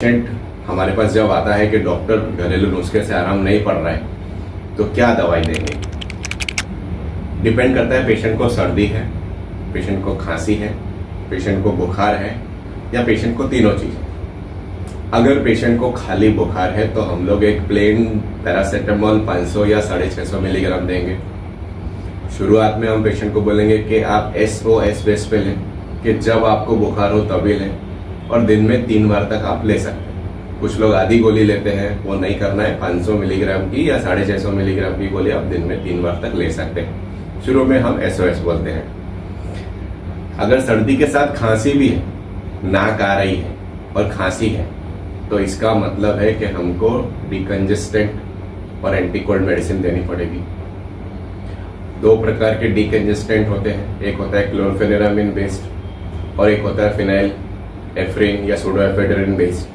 Patient हमारे पास जब आता है कि डॉक्टर घरेलू नुस्खे से आराम नहीं पड़ रहा है तो क्या दवाई देंगे। डिपेंड करता है पेशेंट को सर्दी है, पेशेंट को खांसी है, पेशेंट को बुखार है या पेशेंट को तीनों चीज है। अगर पेशेंट को खाली बुखार है तो हम लोग एक प्लेन पैरासीटामोल 500 या 650 मिलीग्राम देंगे। शुरुआत में हम पेशेंट को बोलेंगे कि आप SOS बेस पे लें कि जब आपको बुखार हो तभी लें और दिन में 3 बार तक आप ले सकते हैं। कुछ लोग आधी गोली लेते हैं, वो नहीं करना है। 500 मिलीग्राम की या 650 मिलीग्राम की गोली आप दिन में 3 बार तक ले सकते हैं। शुरू में हम SOS बोलते हैं। अगर सर्दी के साथ खांसी भी है, नाक आ रही है और खांसी है, तो इसका मतलब है कि हमको डिकंजेस्टेंट और एंटीकोल्ड मेडिसिन देनी पड़ेगी। 2 प्रकार के डिकंजेस्टेंट होते हैं, एक होता है क्लोरफेनेरामिन बेस्ड और एक होता है फिनाइल एफ्रिन या सूडोएफेड्रिन बेस्ड।